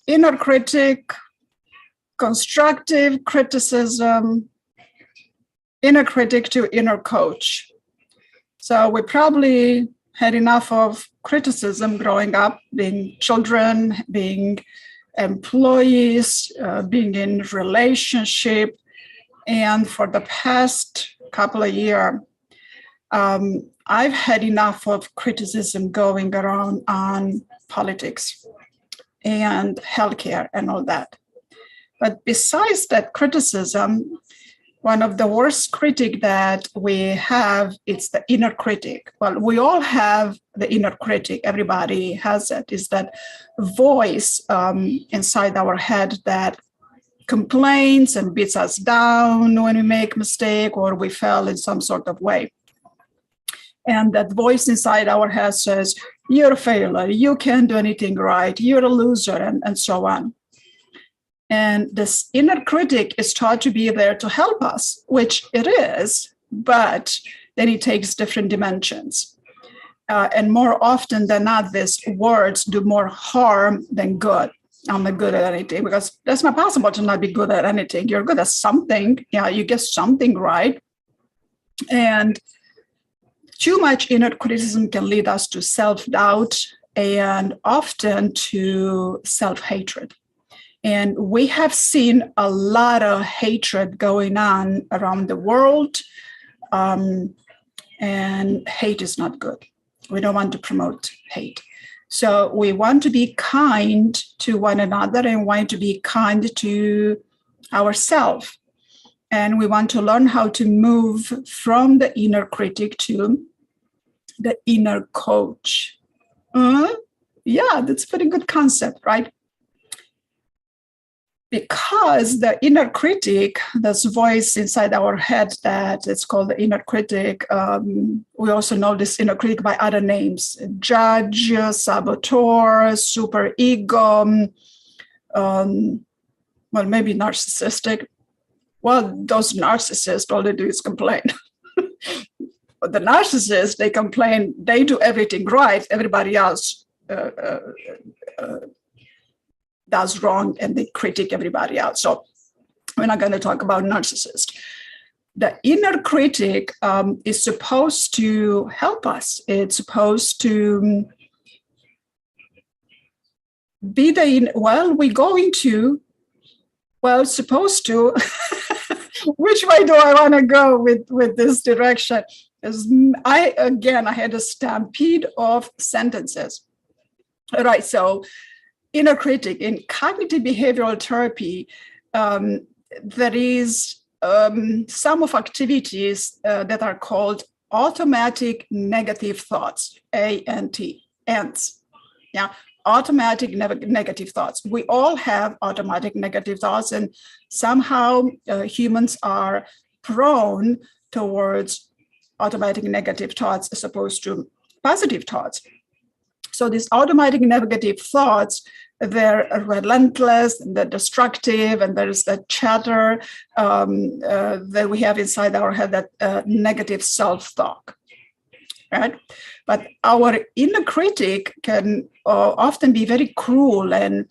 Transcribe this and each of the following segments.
inner critic, constructive criticism, inner critic to inner coach. So we probably had enough of criticism growing up, being children, being employees, being in relationship. And for the past couple of years, I've had enough of criticism going around on politics and healthcare and all that. But besides that criticism, one of the worst critic that we have is the inner critic. Well, we all have the inner critic. Everybody has it. Is that voice inside our head that complains and beats us down when we make a mistake or we fail in some sort of way. And that voice inside our head says, you're a failure, you can't do anything right, you're a loser, and so on. And this inner critic is taught to be there to help us, which it is, but then it takes different dimensions. And more often than not, these words do more harm than good. I'm not good at anything, because that's not possible to not be good at anything. You're good at something. Yeah, you get something right. And too much inner criticism can lead us to self-doubt and often to self-hatred. And we have seen a lot of hatred going on around the world. And hate is not good. We don't want to promote hate. So we want to be kind to one another and want to be kind to ourselves. And we want to learn how to move from the inner critic to the inner coach. Yeah, that's a pretty good concept, right? Because the inner critic, this voice inside our head that it's called the inner critic, we also know this inner critic by other names: judge, saboteur, super ego, well, maybe narcissistic. Well, those narcissists, all they do is complain. But the narcissists, they complain, they do everything right, everybody else does wrong, and they critique everybody else. So we're not going to talk about narcissists. The inner critic is supposed to help us. It's supposed to be supposed to. Which way do I want to go with this direction? I had a stampede of sentences. All right, so inner critic in cognitive behavioral therapy, there is some of activities that are called automatic negative thoughts, ANT. Yeah, automatic negative thoughts. We all have automatic negative thoughts, and somehow humans are prone towards automatic negative thoughts as opposed to positive thoughts. So these automatic negative thoughts, they're relentless and they're destructive, and there's that chatter that we have inside our head, that negative self-talk, right? But our inner critic can often be very cruel and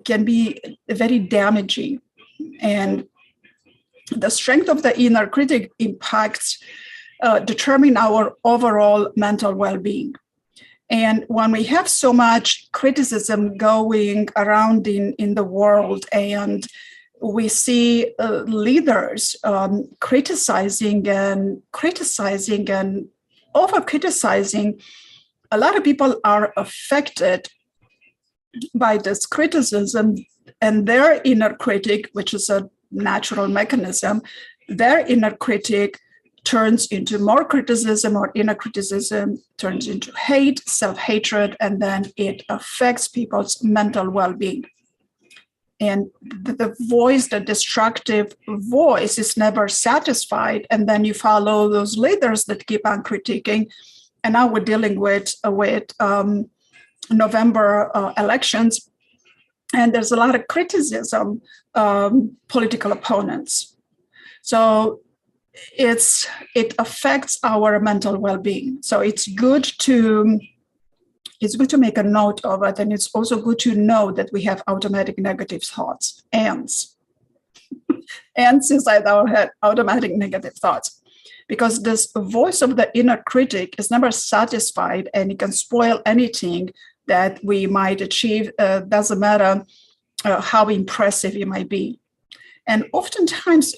can be very damaging. And the strength of the inner critic impacts determine our overall mental well-being. And when we have so much criticism going around in the world, and we see leaders criticizing and over-criticizing, a lot of people are affected by this criticism, and their inner critic, which is a natural mechanism, their inner critic turns into more criticism, or inner criticism turns into hate, self-hatred, and then it affects people's mental well-being. And the voice, the destructive voice, is never satisfied. And then you follow those leaders that keep on critiquing. And now we're dealing with November elections. And there's a lot of criticism, political opponents. So it affects our mental well-being. So it's good to it's good to make a note of it. And it's also good to know that we have automatic negative thoughts, ants inside our head, automatic negative thoughts. Because this voice of the inner critic is never satisfied, and it can spoil anything that we might achieve. Doesn't matter how impressive it might be. And oftentimes,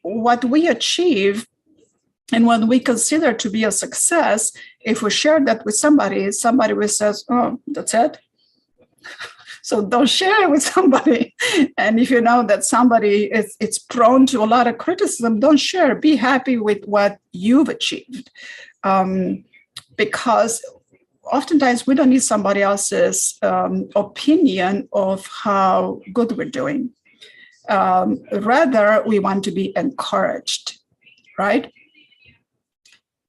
what we achieve and what we consider to be a success, if we share that with somebody will say, "Oh, that's it." So don't share it with somebody. And if you know that somebody it's prone to a lot of criticism, don't share. Be happy with what you've achieved. Because oftentimes we don't need somebody else's opinion of how good we're doing. Rather, we want to be encouraged, right?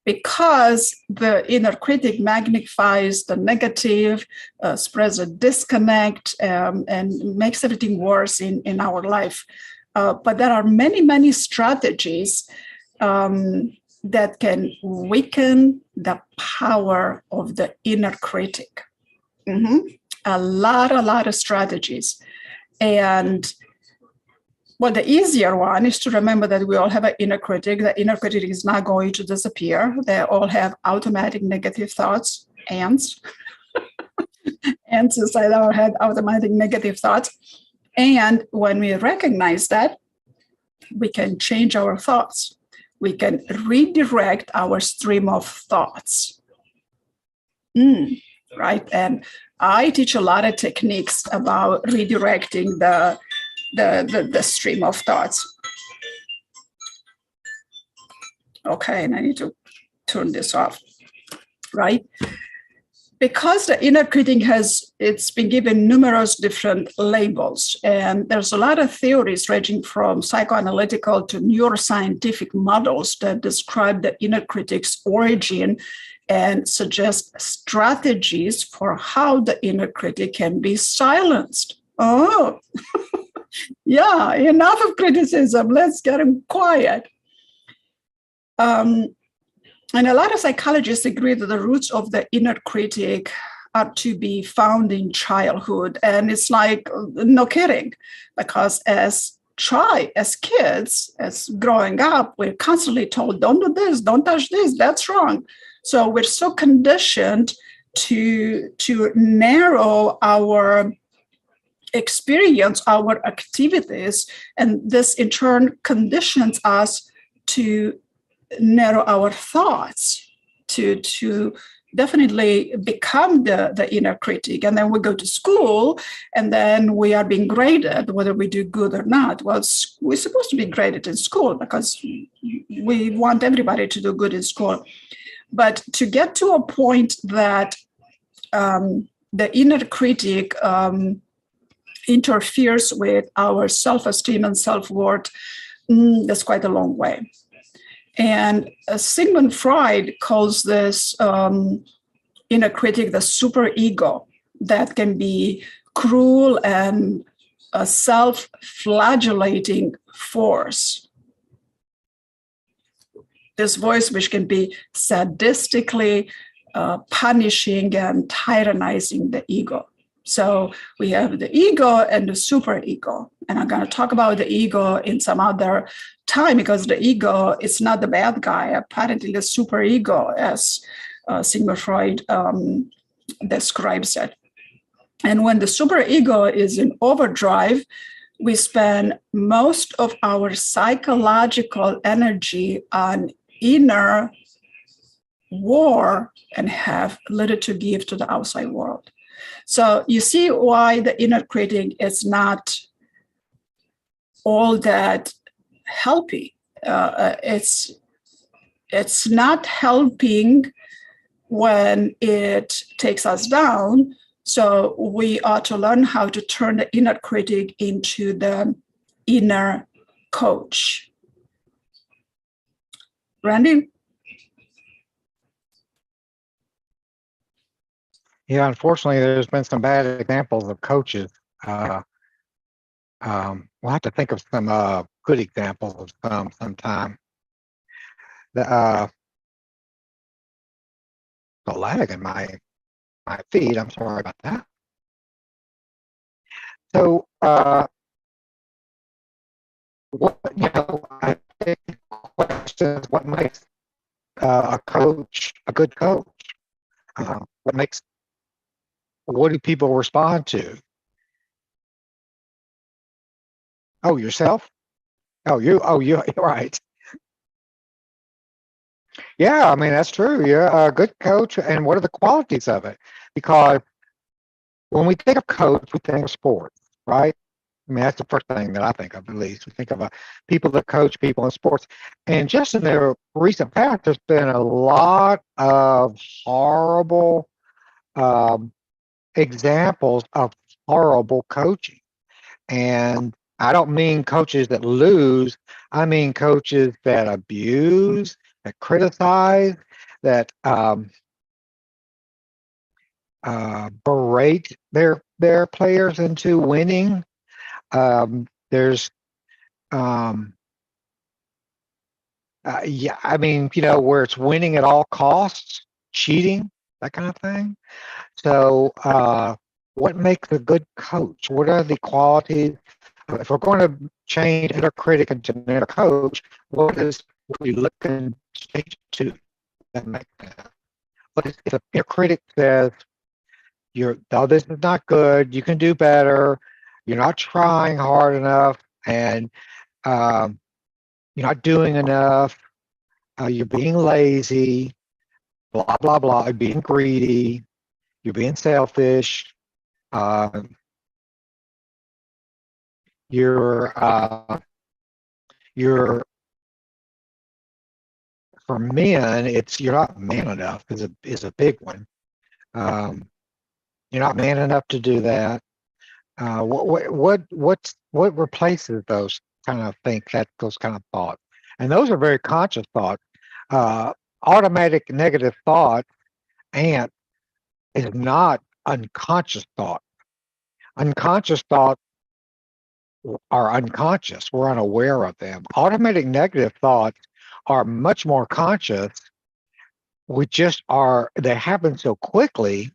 Because the inner critic magnifies the negative, spreads a disconnect, and makes everything worse in our life. But there are many, many strategies that can weaken the power of the inner critic. A lot of strategies. And well, the easier one is to remember that we all have an inner critic. The inner critic is not going to disappear. They all have automatic negative thoughts, ants inside our head, automatic negative thoughts. And when we recognize that, we can change our thoughts. We can redirect our stream of thoughts. Right? And I teach a lot of techniques about redirecting the stream of thoughts. Okay, and I need to turn this off, right? Because the inner critic it's been given numerous different labels, and there's a lot of theories ranging from psychoanalytical to neuroscientific models that describe the inner critic's origin and suggest strategies for how the inner critic can be silenced. Oh, yeah, enough of criticism. Let's get him quiet. And a lot of psychologists agree that the roots of the inner critic are to be found in childhood. And it's like, no kidding, because as kids, as growing up, we're constantly told, don't do this, don't touch this, that's wrong. So we're so conditioned to narrow our experience, our activities, and this in turn conditions us to narrow our thoughts, to definitely become the inner critic. And then we go to school, and then we are being graded whether we do good or not. Well, we're supposed to be graded in school because we want everybody to do good in school. But to get to a point that the inner critic interferes with our self-esteem and self-worth, that's quite a long way. And Sigmund Freud calls this inner critic the superego, that can be cruel and a self-flagellating force. This voice which can be sadistically punishing and tyrannizing the ego. So we have the ego and the superego. And I'm going to talk about the ego in some other time, because the ego is not the bad guy. Apparently the superego, as Sigmund Freud describes it. And when the superego is in overdrive, we spend most of our psychological energy on inner war and have little to give to the outside world. So you see why the inner critic is not all that helping. It's not helping when it takes us down. So we ought to learn how to turn the inner critic into the inner coach. Randy? Yeah, unfortunately, there's been some bad examples of coaches. We'll have to think of some good examples of sometime. The lag in my my feed. I'm sorry about that. So, I think the question is what makes a coach a good coach? What what do people respond to? Oh, yourself? You're right. Yeah, I mean, that's true. Yeah, a good coach. And what are the qualities of it? Because when we think of coach, we think of sports, right? I mean, that's the first thing that I think of, at least. We think of people that coach people in sports. And just in the recent past, there's been a lot of horrible um, examples of horrible coaching. And I don't mean coaches that lose, I mean coaches that abuse, that criticize, that berate their players into winning. There's um, yeah, I mean, where it's winning at all costs, cheating, that kind of thing. So, what makes a good coach? What are the qualities? If we're going to change inner critic into inner coach, what we looking stage two that make that? But if the inner critic says, this is not good, you can do better, you're not trying hard enough, and um, you're not doing enough, you're being lazy, blah, blah, blah, you're being greedy, you're being selfish, uh, you're for men, it's you're not man enough is a big one. Um, you're not man enough to do that. What replaces those kind of those kind of thoughts? And those are very conscious thoughts. Automatic negative thought and is not unconscious thought. Unconscious thought are unconscious. We're unaware of them. Automatic negative thoughts are much more conscious. They happen so quickly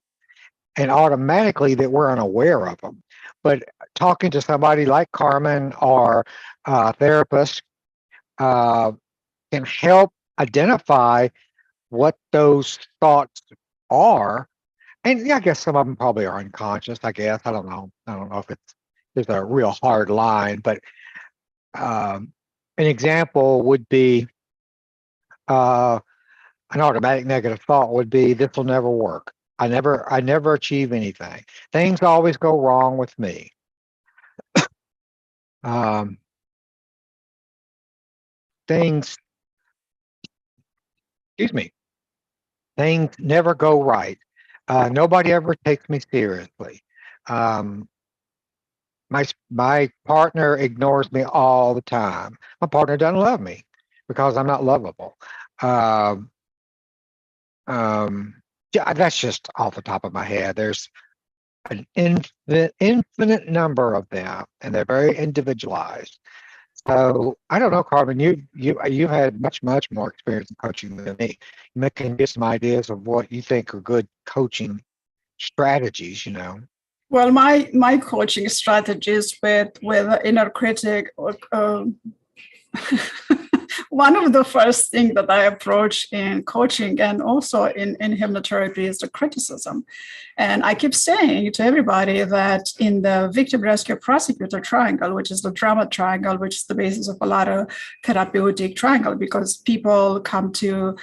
and automatically that we're unaware of them. But talking to somebody like Carmen or a therapist can help identify what those thoughts are. And yeah, I guess some of them probably are unconscious, I guess. I don't know. I don't know if there's a real hard line, but an example would be uh, an automatic negative thought would be, this will never work. I never achieve anything. Things always go wrong with me. Um, things, excuse me, things never go right. Nobody ever takes me seriously. Um, my partner ignores me all the time. My partner doesn't love me because I'm not lovable. Um, yeah, that's just off the top of my head. There's an infinite number of them, and they're very individualized. So I don't know, Carmen. You had much more experience in coaching than me. You can get some ideas of what you think are good coaching strategies. Well, my coaching strategies with inner critic. One of the first things that I approach in coaching and also in hypnotherapy is the criticism. And I keep saying to everybody that in the victim, rescue, prosecutor triangle, which is the drama triangle, which is the basis of a lot of therapeutic triangle, because people come to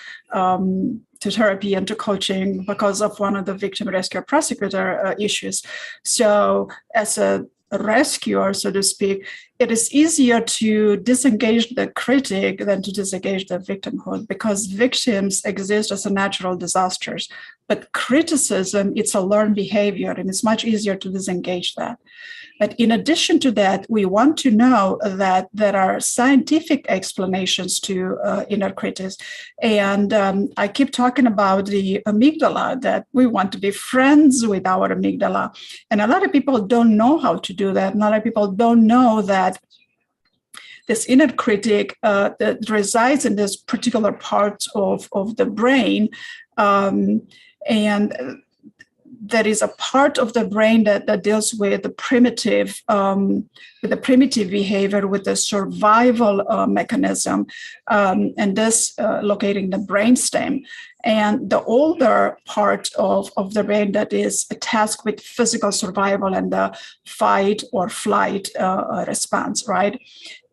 therapy and to coaching because of one of the victim, rescue, prosecutor issues. So as a rescuer, so to speak, it is easier to disengage the critic than to disengage the victimhood, because victims exist as a natural disasters. But criticism, it's a learned behavior, and it's much easier to disengage that. But in addition to that, we want to know that there are scientific explanations to inner critics. And I keep talking about the amygdala, that we want to be friends with our amygdala. And a lot of people don't know how to do that. A lot of people don't know that this inner critic that resides in this particular part of the brain. And there is a part of the brain that deals with the primitive behavior, with the survival mechanism, and this located in the brainstem. And the older part of the brain that is tasked with physical survival and the fight or flight response, right?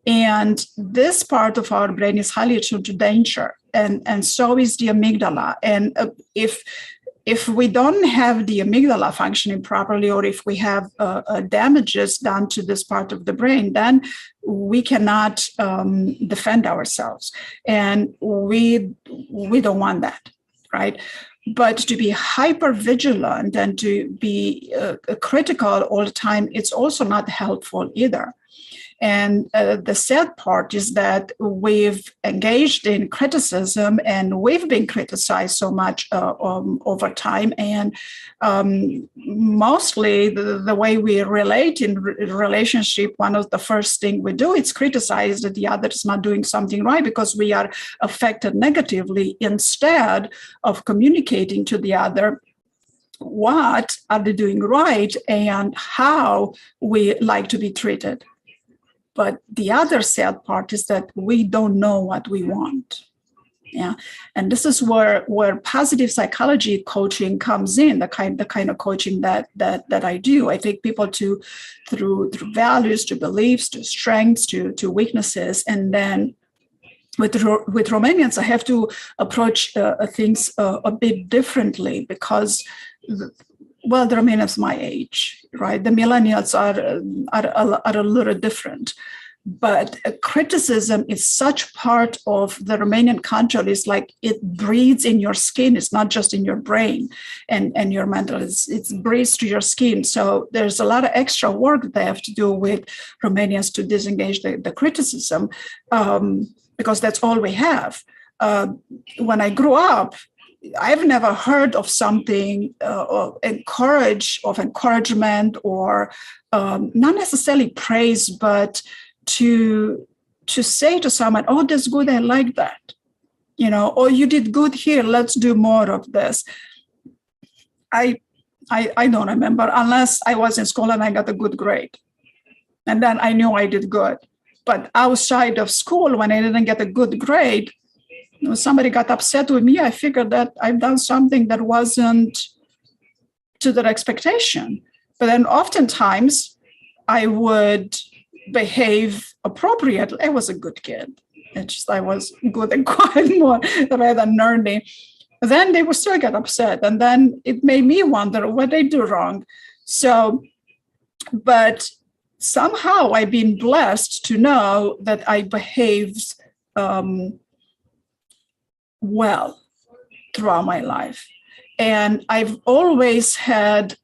And this part of our brain is highly attuned to danger, and so is the amygdala. And if we don't have the amygdala functioning properly, or if we have damages done to this part of the brain, then we cannot defend ourselves, and we don't want that, right? But to be hyper vigilant and to be critical all the time, it's also not helpful either. And the sad part is that we've engaged in criticism, and we've been criticized so much over time. And mostly the way we relate in relationship, one of the first things we do is criticize that the other is not doing something right, because we are affected negatively, instead of communicating to the other what are they doing right and how we like to be treated. But the other sad part is that we don't know what we want. Yeah, and this is where positive psychology coaching comes in, the kind of coaching that I do. I take people through values, to beliefs, to strengths, to weaknesses, and then with Romanians, I have to approach things a bit differently, because the Romanians my age, right? The millennials are a little different. But criticism is such part of the Romanian culture. It's like it breathes in your skin. It's not just in your brain and your mental. It breathes to your skin. So there's a lot of extra work that they have to do with Romanians to disengage the criticism, because that's all we have. When I grew up, I've never heard of something of encouragement, or not necessarily praise, but to say to someone, "Oh, that's good, I like that," "Oh, you did good here, let's do more of this." I don't remember, unless I was in school and I got a good grade, and then I knew I did good. But outside of school, when I didn't get a good grade, somebody got upset with me, I figured that I've done something that wasn't to their expectation. But then oftentimes I would behave appropriately. I was a good kid. It's just I was good and quiet more rather than nerdy. Then they would still get upset. And then it made me wonder what they do wrong. So, but somehow I've been blessed to know that I behaved well throughout my life. And I've always had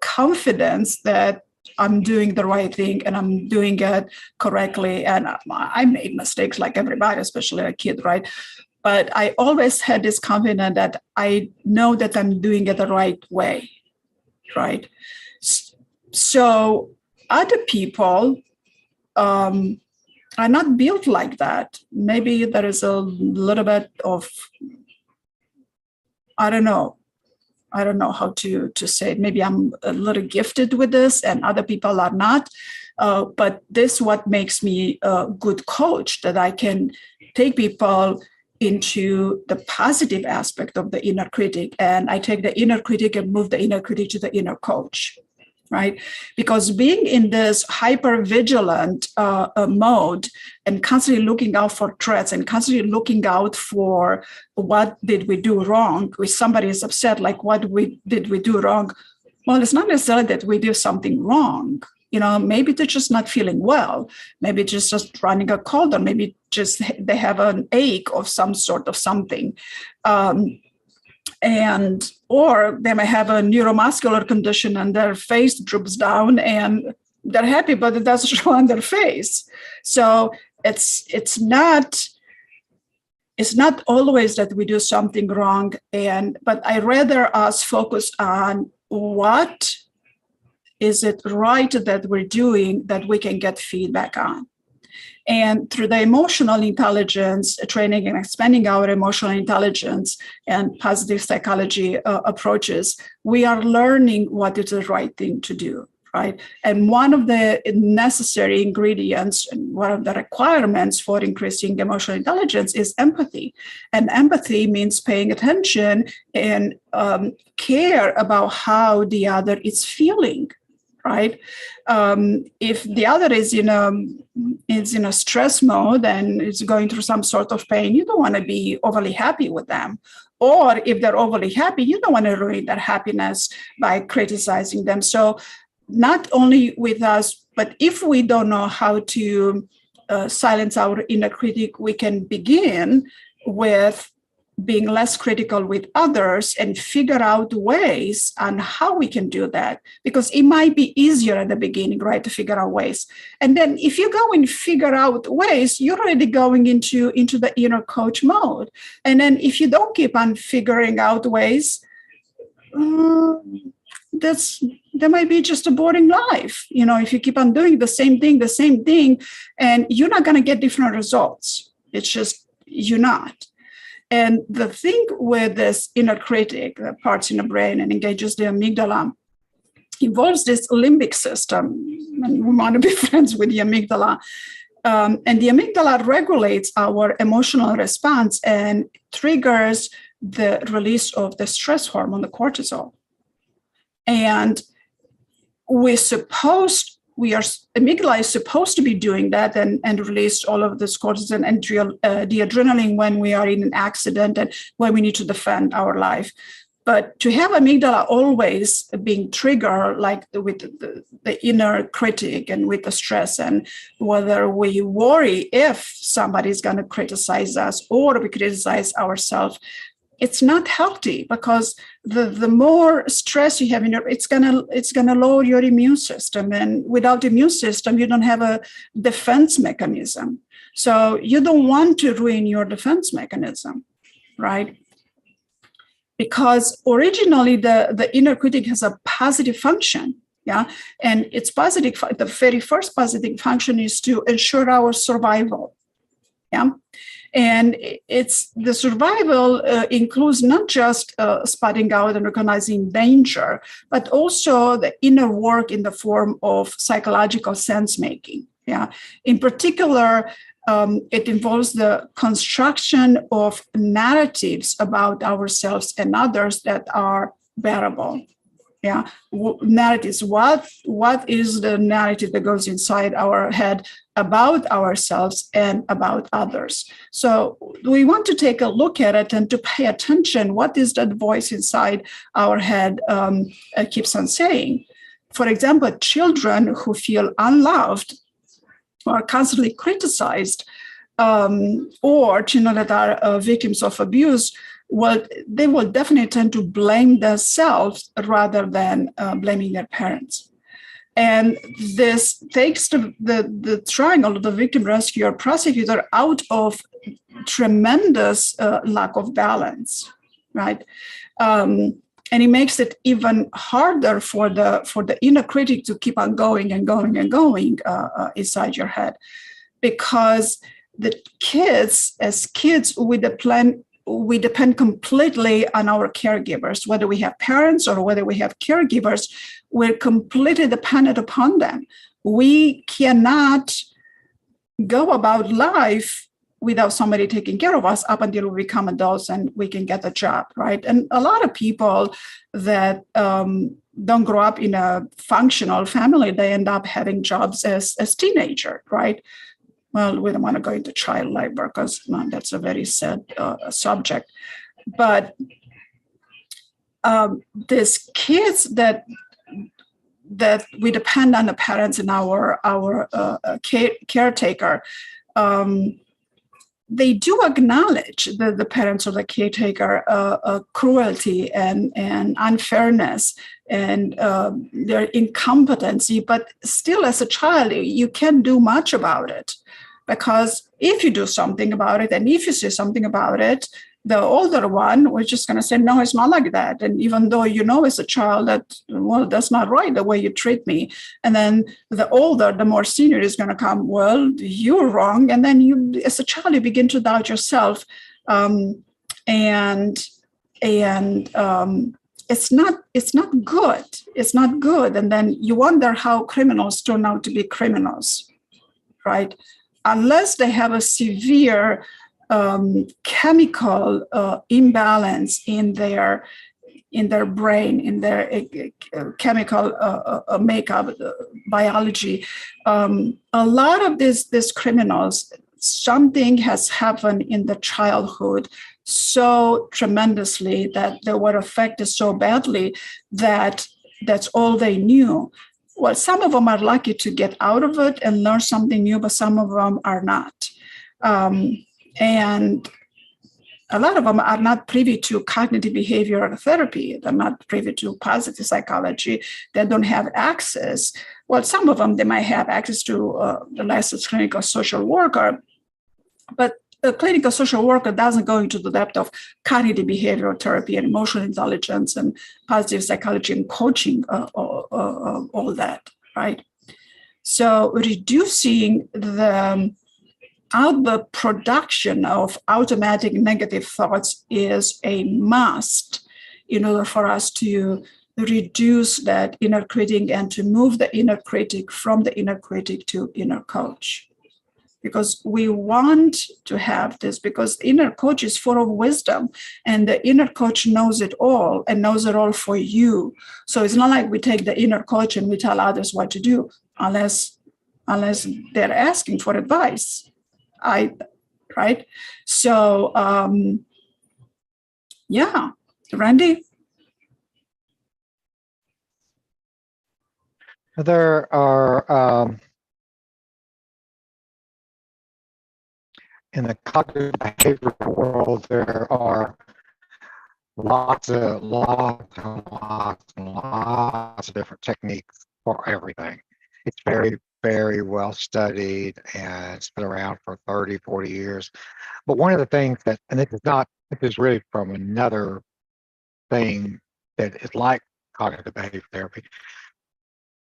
confidence that I'm doing the right thing and I'm doing it correctly. And I made mistakes like everybody, especially a kid, right? But I always had this confidence that I know that I'm doing it the right way, right? So other people are not built like that. Maybe there is a little bit of, I don't know how to say it. Maybe I'm a little gifted with this and other people are not. But this is what makes me a good coach, that I can take people into the positive aspect of the inner critic. And I take the inner critic and move the inner critic to the inner coach, right? Because being in this hyper-vigilant mode and constantly looking out for threats and constantly looking out for what did we do wrong, if somebody is upset, like what did we do wrong? Well, it's not necessarily that we do something wrong. Maybe they're just not feeling well. Maybe just running a cold, or maybe just they have an ache of some sort of something. Or they may have a neuromuscular condition and their face droops down and they're happy, but it doesn't show on their face. So it's not always that we do something wrong. But I rather us focus on what is it right that we're doing that we can get feedback on. And through the emotional intelligence training and expanding our emotional intelligence and positive psychology approaches, we are learning what is the right thing to do, right? And one of the necessary ingredients and one of the requirements for increasing emotional intelligence is empathy. And empathy means paying attention and care about how the other is feeling, right? If the other is in a stress mode and is going through some sort of pain, you don't want to be overly happy with them. Or if they're overly happy, you don't want to ruin their happiness by criticizing them. So not only with us, but if we don't know how to silence our inner critic, we can begin with being less critical with others and figure out ways on how we can do that, because it might be easier at the beginning, right, to figure out ways. And then if you go and figure out ways, you're already going into the inner coach mode. And then if you don't keep on figuring out ways, there might be just a boring life. If you keep on doing the same thing, and you're not going to get different results. It's just, you're not. And the thing with this inner critic, the parts in the brain and engages the amygdala, involves this limbic system. And we want to be friends with the amygdala. And the amygdala regulates our emotional response and triggers the release of the stress hormone, the cortisol. And amygdala is supposed to be doing that and release all of this cortisol and the adrenaline when we are in an accident and when we need to defend our life. But to have amygdala always being triggered, like with the inner critic and with the stress, and whether we worry if somebody's going to criticize us or we criticize ourselves, it's not healthy, because the more stress you have it's gonna lower your immune system, and without the immune system, you don't have a defense mechanism. So you don't want to ruin your defense mechanism, right? Because originally the inner critic has a positive function, yeah, and it's positive. The very first positive function is to ensure our survival, yeah. And it's the survival includes not just spotting out and recognizing danger, but also the inner work in the form of psychological sense making. Yeah, in particular, it involves the construction of narratives about ourselves and others that are bearable. Yeah, narratives. What is the narrative that goes inside our head about ourselves and about others? So we want to take a look at it and to pay attention. What is that voice inside our head keeps on saying? For example, children who feel unloved or constantly criticized, or children that are victims of abuse, well, they will definitely tend to blame themselves rather than blaming their parents. And this takes the triangle of the victim, rescuer, prosecutor out of tremendous lack of balance, right? And it makes it even harder for the inner critic to keep on going and going and going inside your head, because the kids, as kids, we depend completely on our caregivers, whether we have parents or whether we have caregivers. We're completely dependent upon them. We cannot go about life without somebody taking care of us up until we become adults and we can get a job, right? And a lot of people that don't grow up in a functional family, they end up having jobs as teenagers, right? Well, we don't want to go into child labor because that's a very sad subject. But these kids that we depend on the parents and our caretaker, they do acknowledge the parents or the caretaker cruelty and unfairness and their incompetency, but still as a child, you can't do much about it. Because if you do something about it and if you say something about it, The older one, we're just going to say, no, it's not like that. And even though you know as a child that, well, that's not right, the way you treat me. And then the older, the more senior is going to come, well, you're wrong. And then you, as a child, you begin to doubt yourself. And it's not good. It's not good. And then you wonder how criminals turn out to be criminals, right? Unless they have a severe chemical imbalance in their brain, in their chemical makeup, biology. A lot of these criminals, something has happened in the childhood so tremendously that they were affected so badly that that's all they knew. Well, some of them are lucky to get out of it and learn something new, but some of them are not. And a lot of them are not privy to cognitive behavioral therapy. They're not privy to positive psychology. They don't have access. Well, some of them, they might have access to the licensed clinical social worker, but a clinical social worker doesn't go into the depth of cognitive behavioral therapy and emotional intelligence and positive psychology and coaching, all that, right? So reducing the outward production of automatic negative thoughts is a must in order for us to reduce that inner critic and to move the inner critic from the inner critic to inner coach. Because we want to have this, because the inner coach is full of wisdom and the inner coach knows it all and knows it all for you. So it's not like we take the inner coach and we tell others what to do unless they're asking for advice. Right? So, yeah, Randy? There are, in the cognitive behavioral world, there are lots and lots of different techniques for everything. It's very, very well studied and it's been around for 30, 40 years. But one of the things that, and this is really from another thing that is like cognitive behavior therapy.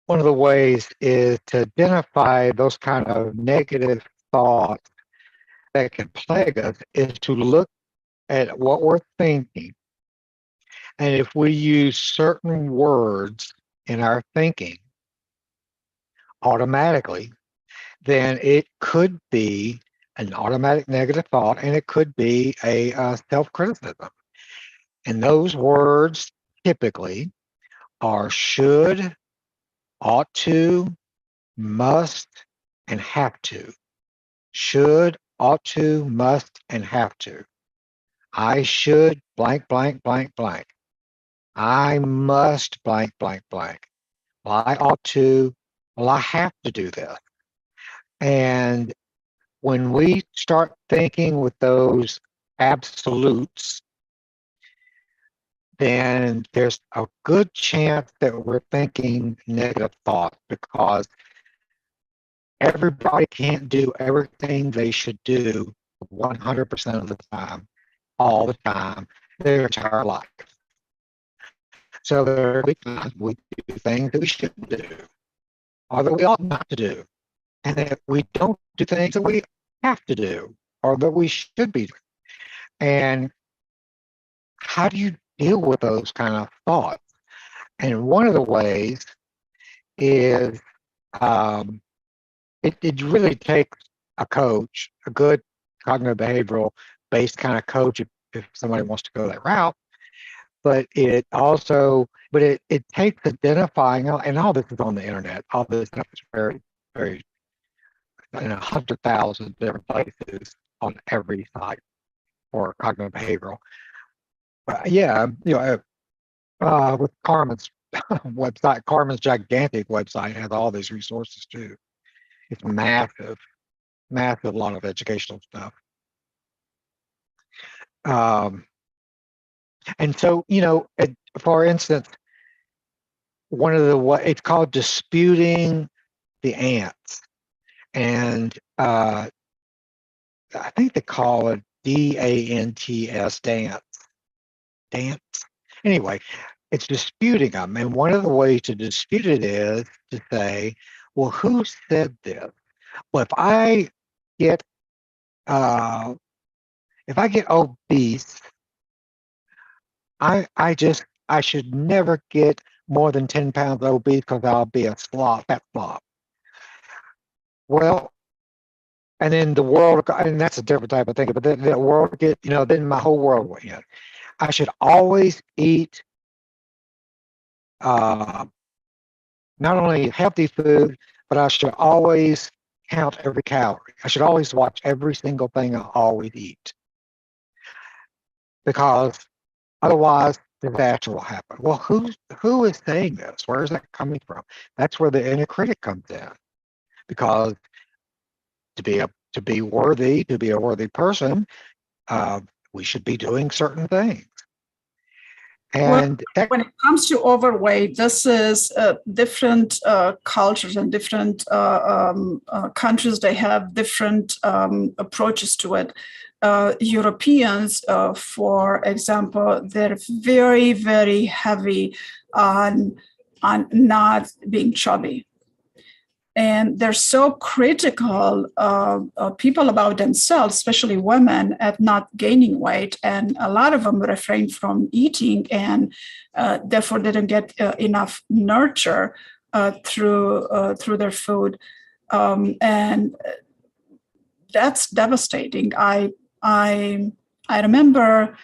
One of the ways is to identify those kind of negative thoughts that can plague us is to look at what we're thinking. And if we use certain words in our thinking automatically, then it could be an automatic negative thought and it could be a self-criticism. And those words typically are should, ought to, must, and have to. Should, ought to, must, and have to. I should blank, blank, blank, blank. I must blank, blank, blank. Well, I ought to, well, I have to do this. And when we start thinking with those absolutes, then there's a good chance that we're thinking negative thoughts because everybody can't do everything they should do 100% of the time, all the time, their entire life. So there are times we do things that we shouldn't do, or that we ought not to do, and that we don't do things that we have to do, or that we should be doing. And how do you deal with those kind of thoughts? And one of the ways is it really takes a coach, a good cognitive behavioral based kind of coach if somebody wants to go that route. But it takes identifying, and all this is on the internet. All this stuff is very, very in 100,000 different places on every site for cognitive behavioral. But yeah, with Carmen's website, Carmen's gigantic website has all these resources too. It's massive, massive, lot of educational stuff. And so, for instance, it's called disputing the ants. And I think they call it DANTS, dance. Dance. Anyway, it's disputing them. And one of the ways to dispute it is to say, well, who said this? Well, get uh, if I get obese, I should never get more than 10 pounds obese because I'll be a fat slob. Well, and then the world, and that's a different type of thing, but then the world then my whole world will end. I should always eat not only healthy food, but I should always count every calorie. I should always watch every single thing I always eat, because otherwise disaster will happen. Well, who is saying this? Where is that coming from? That's where the inner critic comes in, because to be a worthy person, we should be doing certain things. And when it comes to overweight, this is different cultures and different countries. They have different approaches to it. Europeans, for example, they're very, very heavy on not being chubby. And they're so critical people about themselves, especially women, at not gaining weight. And a lot of them refrain from eating, and therefore they don't get enough nurture through their food. And that's devastating. I remember,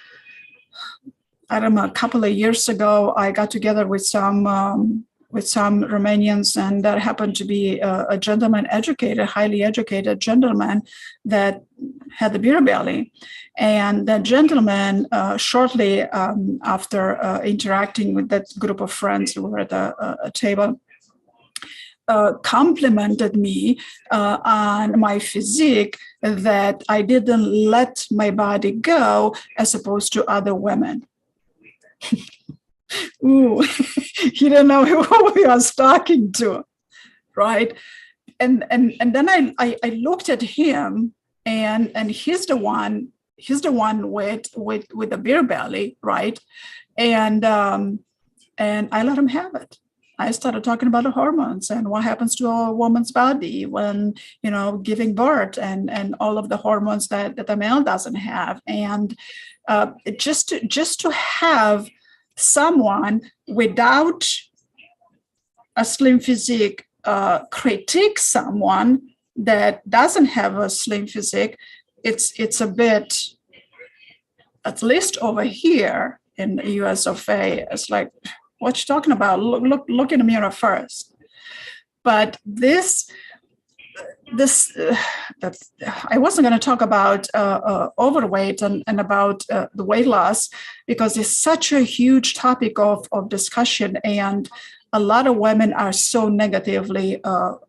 I don't know, a couple of years ago, I got together with some Romanians, and there happened to be a gentleman, highly educated gentleman that had the beer belly. And that gentleman, shortly after interacting with that group of friends who were at a table, complimented me on my physique, that I didn't let my body go as opposed to other women. Ooh, he didn't know who he was talking to, right? And then I looked at him, and he's the one with the beer belly, right? And I let him have it. I started talking about the hormones and what happens to a woman's body when, giving birth, and all of the hormones that the male doesn't have. And just to have someone without a slim physique critique someone that doesn't have a slim physique, it's a bit, at least over here in the US of A, it's like, what you talking about? Look in the mirror first. But this I wasn't going to talk about overweight and about the weight loss, because it's such a huge topic of discussion, and a lot of women are so negatively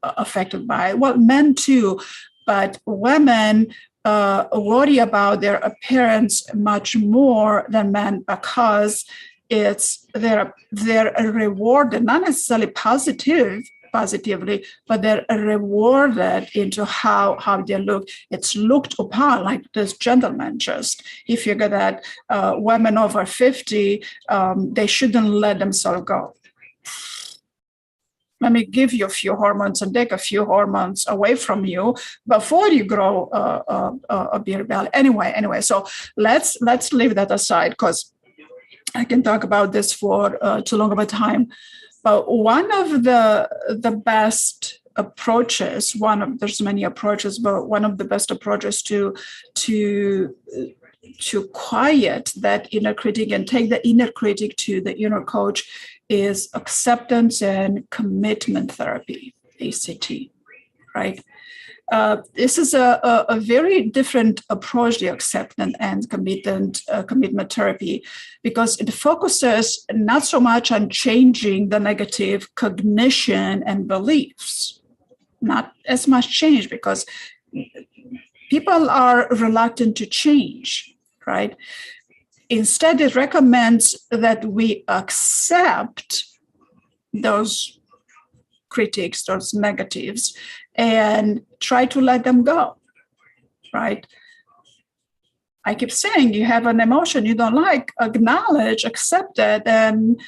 affected by it. Well, men too, but women worry about their appearance much more than men, because they're rewarded, not necessarily positively, but they're rewarded into how they look. It's looked upon, like this gentleman just. He figured that women over 50, they shouldn't let themselves go. Let me give you a few hormones and take a few hormones away from you before you grow a beer belly. Anyway, so let's leave that aside, because I can talk about this for too long of a time. But one of the best approaches, there's many approaches, but one of the best approaches to quiet that inner critic and take the inner critic to the inner coach is acceptance and commitment therapy, ACT, right? This is a very different approach, the acceptance and commitment therapy, because it focuses not so much on changing the negative cognition and beliefs, not as much change, because people are reluctant to change, right? Instead, it recommends that we accept those critiques, those negatives, and try to let them go, right? I keep saying, you have an emotion you don't like, acknowledge, accept it, and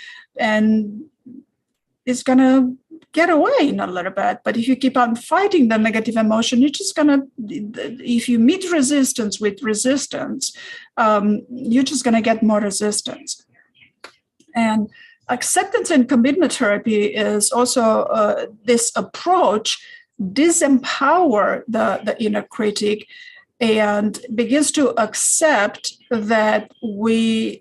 it's gonna get away in a little bit. But if you keep on fighting the negative emotion, you're just gonna, if you meet resistance with resistance, you're just gonna get more resistance. And acceptance and commitment therapy is also this approach disempower the inner critic and begins to accept that we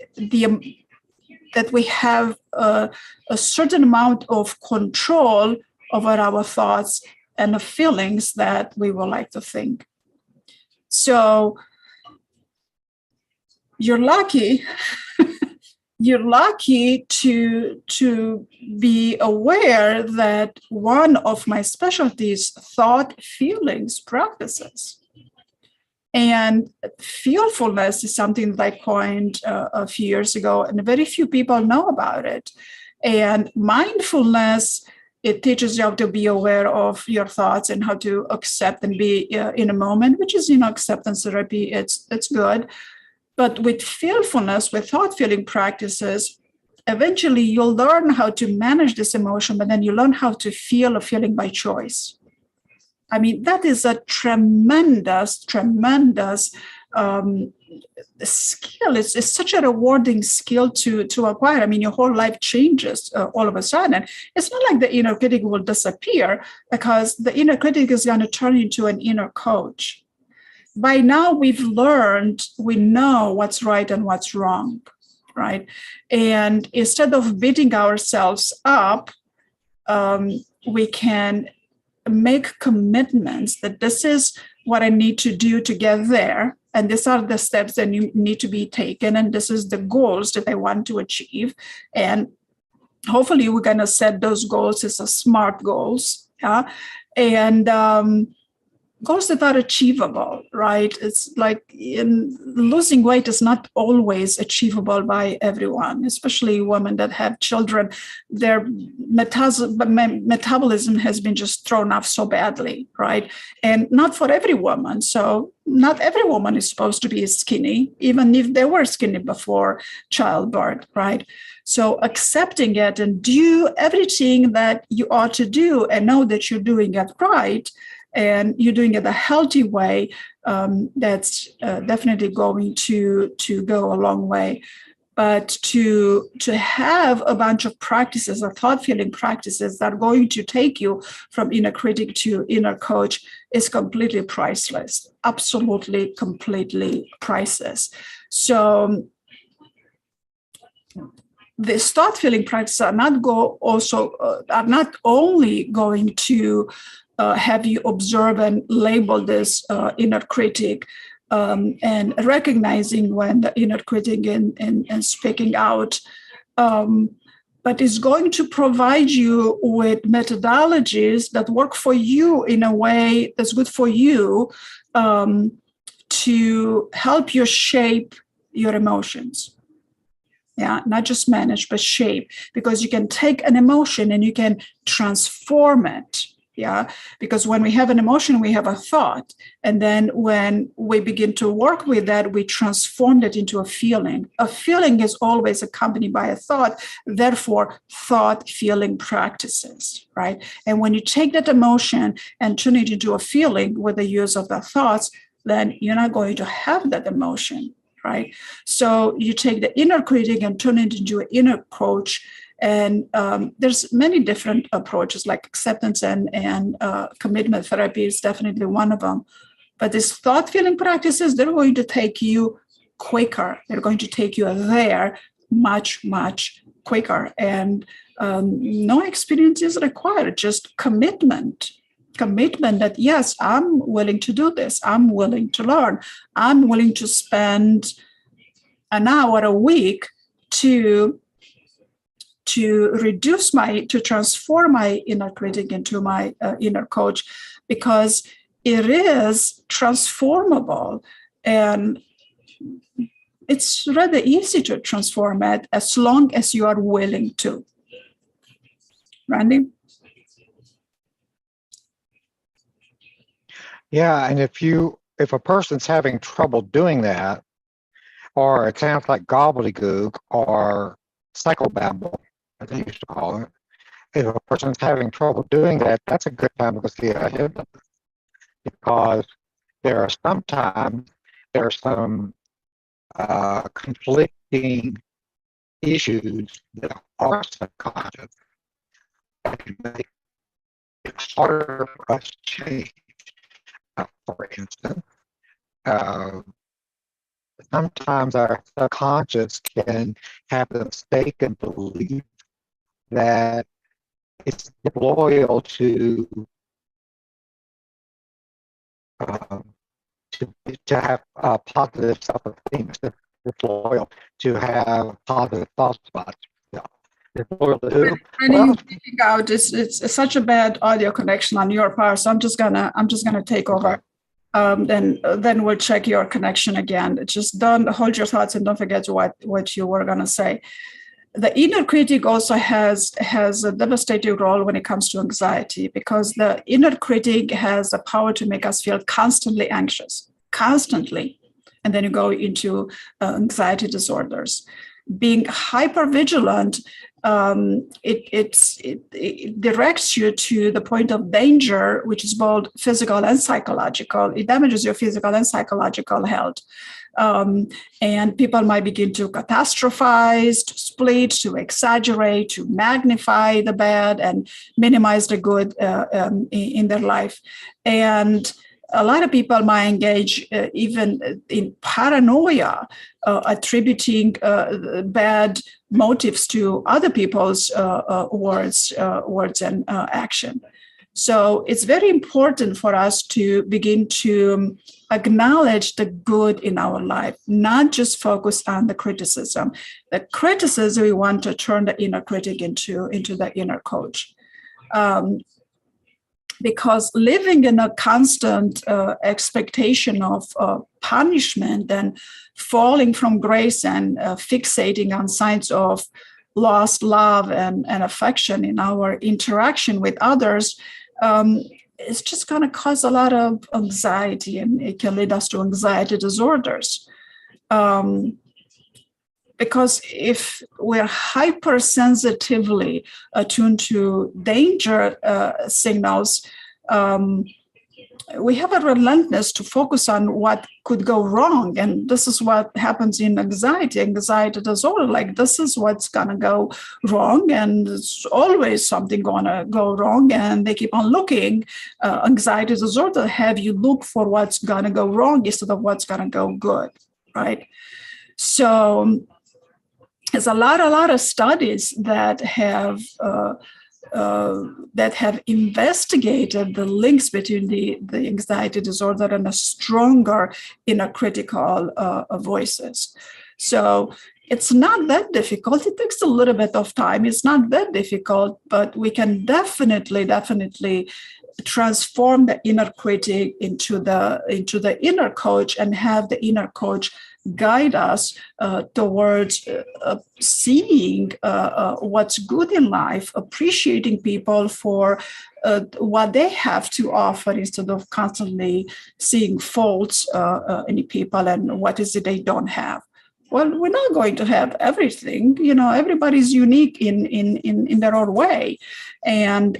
have a certain amount of control over our thoughts and the feelings that we would like to think. So you're lucky. You're lucky to be aware that one of my specialties, thought, feelings, practices. And fearfulness is something that I coined a few years ago, and very few people know about it. And mindfulness, it teaches you how to be aware of your thoughts and how to accept and be in a moment, which is, acceptance therapy. It's good. But with fearfulness, with thought feeling practices, eventually you'll learn how to manage this emotion, but then you learn how to feel a feeling by choice. I mean, that is a tremendous skill. It's such a rewarding skill to acquire. I mean, your whole life changes all of a sudden. It's not like the inner critic will disappear, because the inner critic is going to turn into an inner coach. By now, we know what's right and what's wrong, right? And instead of beating ourselves up, we can make commitments that this is what I need to do to get there. And these are the steps that need to be taken. And this is the goals that I want to achieve. And hopefully we're going to set those goals as SMART goals. Yeah? And goals that are achievable, right? It's like losing weight is not always achievable by everyone, especially women that have children. Their metabolism has been just thrown off so badly, right? And not for every woman. So not every woman is supposed to be skinny, even if they were skinny before childbirth, right? So accepting it and do everything that you ought to do and know that you're doing it right, and you're doing it a healthy way, that's definitely going to go a long way. But to have a bunch of practices or thought feeling practices that are going to take you from inner critic to inner coach is completely priceless. Absolutely, completely priceless. So these thought feeling practices are not only going to have you observe and label this inner critic, and recognizing when the inner critic and speaking out, but it's going to provide you with methodologies that work for you in a way that's good for you, to help you shape your emotions. Yeah, not just manage, but shape, because you can take an emotion and you can transform it. Yeah, because when we have an emotion, we have a thought. And then when we begin to work with that, we transform it into a feeling. A feeling is always accompanied by a thought, therefore, thought feeling practices, right? And when you take that emotion and turn it into a feeling with the use of the thoughts, then you're not going to have that emotion, right? So you take the inner critic and turn it into an inner coach. And there's many different approaches, like acceptance and commitment therapy is definitely one of them. But these thought feeling practices, they're going to take you quicker. They're going to take you there much, much quicker. And no experience is required, just commitment. Commitment that, yes, I'm willing to do this. I'm willing to learn. I'm willing to spend an hour a week to transform my inner critic into my inner coach, because it is transformable, and it's rather easy to transform it as long as you are willing to. Randy? Yeah, and if a person's having trouble doing that, or it sounds like gobbledygook or psychobabble, as they used to call it. If a person's having trouble doing that, that's a good time to see a hypnotist, because there are sometimes there are some conflicting issues that are subconscious that can make it harder for us to change. For instance, uh, sometimes our subconscious can have the mistaken belief that it's loyal um, to have positive self-esteem. It's loyal to have positive thoughts about yourself. It's loyal to who? Well, out. It's such a bad audio connection on your part, so I'm just gonna take over. Okay. Then we'll check your connection again. Just don't hold your thoughts and don't forget what you were gonna say. The inner critic also has a devastating role when it comes to anxiety, because the inner critic has the power to make us feel constantly anxious, constantly. And then you go into anxiety disorders. Being hypervigilant, it directs you to the point of danger, which is both physical and psychological. It damages your physical and psychological health. And people might begin to catastrophize, to split, to exaggerate, to magnify the bad and minimize the good in their life. And a lot of people might engage even in paranoia, attributing bad motives to other people's words and action. So it's very important for us to begin to acknowledge the good in our life, not just focus on the criticism. The criticism, we want to turn the inner critic into the inner coach. Because living in a constant expectation of punishment and falling from grace and fixating on signs of lost love and affection in our interaction with others, it's just going to cause a lot of anxiety, and it can lead us to anxiety disorders. Because if we're hypersensitively attuned to danger signals, we have a relentlessness to focus on what could go wrong. And this is what happens in anxiety disorder. Like, this is what's going to go wrong. And it's always something going to go wrong. And they keep on looking. Anxiety disorder have you look for what's going to go wrong instead of what's going to go good, right? So there's a lot of studies that have investigated the links between the anxiety disorder and a stronger inner critical voices. So it's not that difficult. It takes a little bit of time. It's not that difficult, but we can definitely transform the inner critic into the inner coach, and have the inner coach guide us towards seeing what's good in life, appreciating people for what they have to offer, instead of constantly seeing faults in people and what is it they don't have. Well, we're not going to have everything. Everybody's unique in their own way. And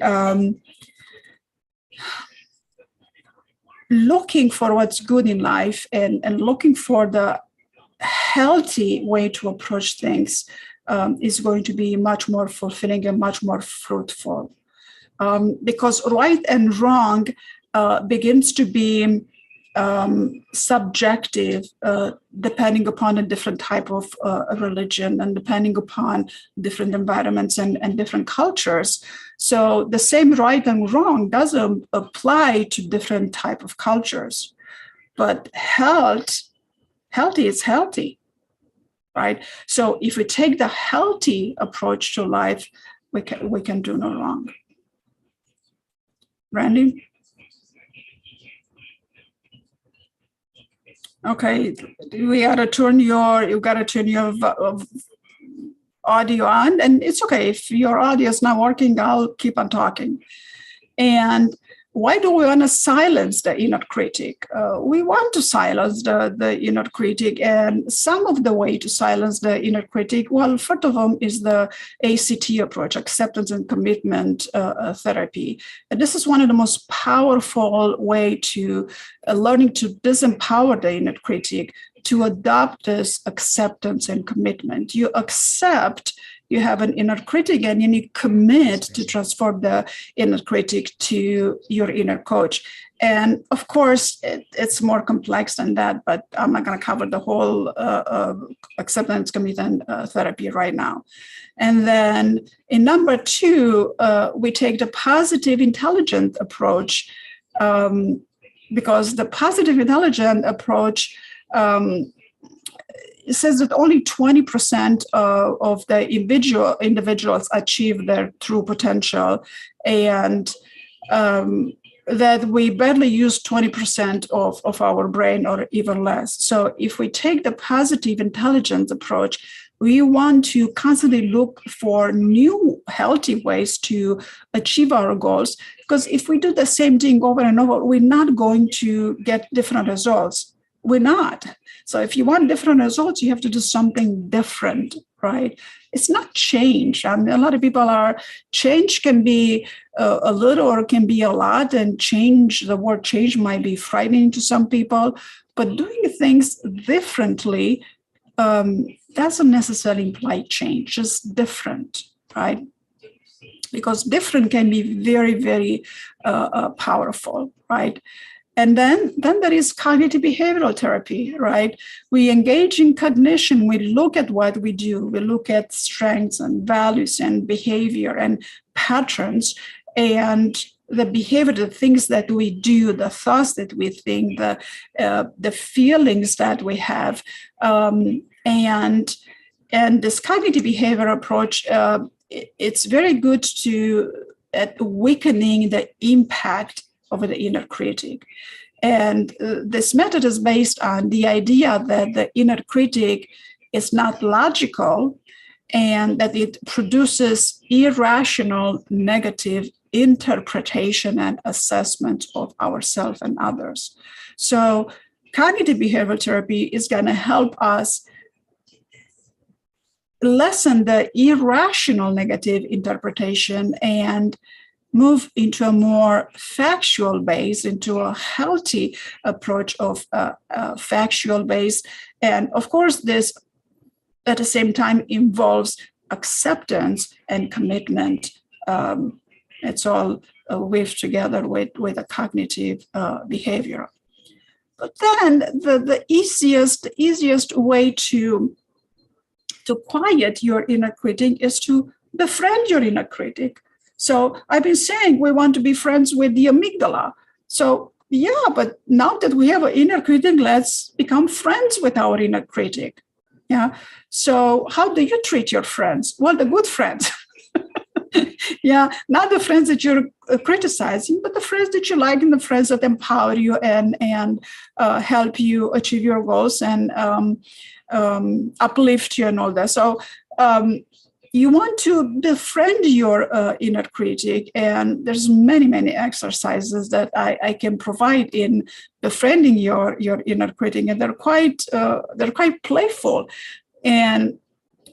looking for what's good in life and looking for the healthy way to approach things is going to be much more fulfilling and much more fruitful. Because right and wrong begins to be subjective, depending upon a different type of religion and depending upon different environments and different cultures. So the same right and wrong doesn't apply to different type of cultures. But healthy is healthy, right? So if we take the healthy approach to life, we can do no wrong. Randy? Okay, you got to turn your audio on, and it's okay if your audio is not working. I'll keep on talking. And why do we want to silence the inner critic? We want to silence the inner critic, and some of the way to silence the inner critic, well, first of all, is the ACT approach, acceptance and commitment therapy. And this is one of the most powerful way to learning to disempower the inner critic, to adopt this acceptance and commitment. You accept you have an inner critic, and you commit to transform the inner critic to your inner coach. And of course, it's more complex than that, but I'm not going to cover the whole acceptance commitment therapy right now. And then in number 2, we take the positive intelligent approach, because the positive intelligent approach it says that only 20% of the individuals achieve their true potential, and that we barely use 20% of our brain, or even less. So if we take the positive intelligence approach, we want to constantly look for new healthy ways to achieve our goals, because if we do the same thing over and over, we're not going to get different results. We're not. So if you want different results, you have to do something different, right? It's not change. I mean, a lot of people change can be a little or can be a lot, and the word change might be frightening to some people, but doing things differently doesn't necessarily imply change, just different, right? Because different can be very, very powerful, right? And then there is cognitive behavioral therapy, right? We engage in cognition. We look at what we do. We look at strengths and values and behavior and patterns, and the behavior, the things that we do, the thoughts that we think, the feelings that we have, and this cognitive behavior approach. It's very good at weakening the impact of the inner critic. And this method is based on the idea that the inner critic is not logical, and that it produces irrational negative interpretation and assessment of ourselves and others. So cognitive behavioral therapy is going to help us lessen the irrational negative interpretation and move into a more factual base, into a healthy approach of factual base. And of course, this at the same time involves acceptance and commitment. It's all weaved together with a cognitive behavior. But then the easiest way to quiet your inner critic is to befriend your inner critic. So I've been saying we want to be friends with the amygdala. So yeah, but now that we have an inner critic, let's become friends with our inner critic. Yeah. So how do you treat your friends? Well, the good friends. Yeah, not the friends that you're criticizing, but the friends that you like, and the friends that empower you and help you achieve your goals and uplift you and all that. So you want to befriend your inner critic, and there's many exercises that I can provide in befriending your inner critic, and they're quite playful. And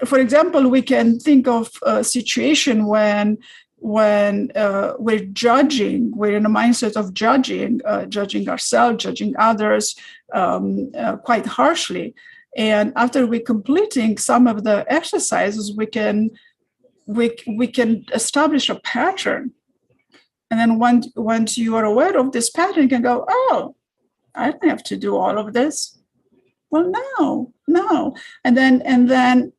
for example, we can think of a situation when we're judging, we're in a mindset of judging ourselves, judging others quite harshly. And after we completing some of the exercises, we can establish a pattern. And then once you are aware of this pattern, you can go, oh, I don't have to do all of this. Well, no. And then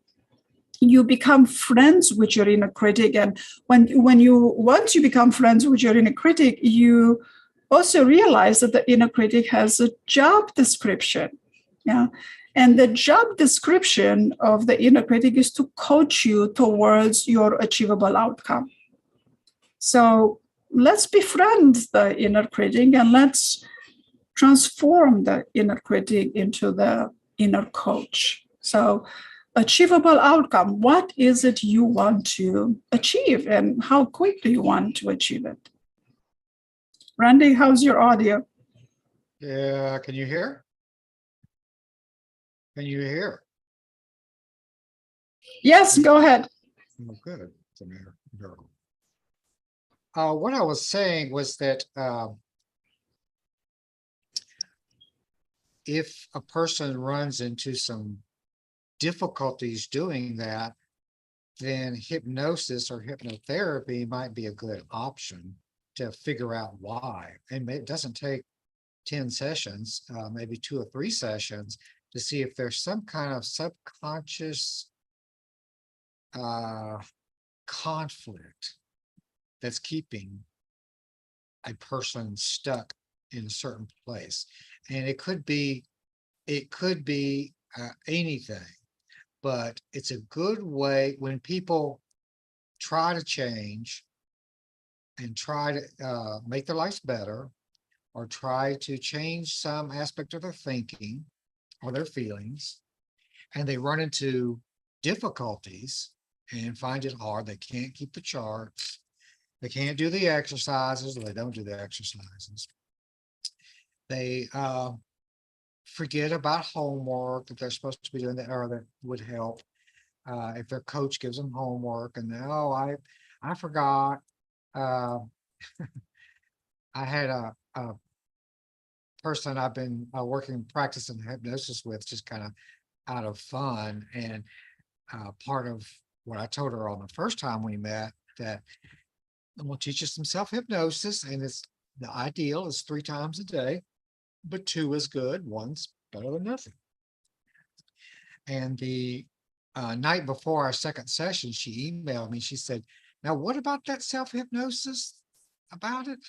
you become friends with your inner critic. And once you become friends with your inner critic, you also realize that the inner critic has a job description. Yeah. And the job description of the inner critic is to coach you towards your achievable outcome. So let's befriend the inner critic, and let's transform the inner critic into the inner coach. So achievable outcome, what is it you want to achieve, and how quick do you want to achieve it? Randy, how's your audio? Yeah, can you hear? Can you hear? Yes, go ahead. Oh, good. It's a miracle. What I was saying was that if a person runs into some difficulties doing that, then hypnosis or hypnotherapy might be a good option to figure out why. And it doesn't take 10 sessions, maybe 2 or 3 sessions to see if there's some kind of subconscious conflict that's keeping a person stuck in a certain place. And it could be anything, but it's a good way when people try to change and try to make their lives better, or try to change some aspect of their thinking or their feelings, and they run into difficulties and find it hard. They can't keep the charts. They can't do the exercises. Or they don't do the exercises. They forget about homework that they're supposed to be doing, that or that would help if their coach gives them homework, and then, oh, I forgot. I had a person I've been practicing hypnosis with, just kind of out of fun, and part of what I told her on the first time we met, that I'm going to teach you some self-hypnosis, and it's the ideal is 3 times a day, but 2 is good. 1's better than nothing. And the night before our second session, she emailed me. She said, now, what about that self-hypnosis about it?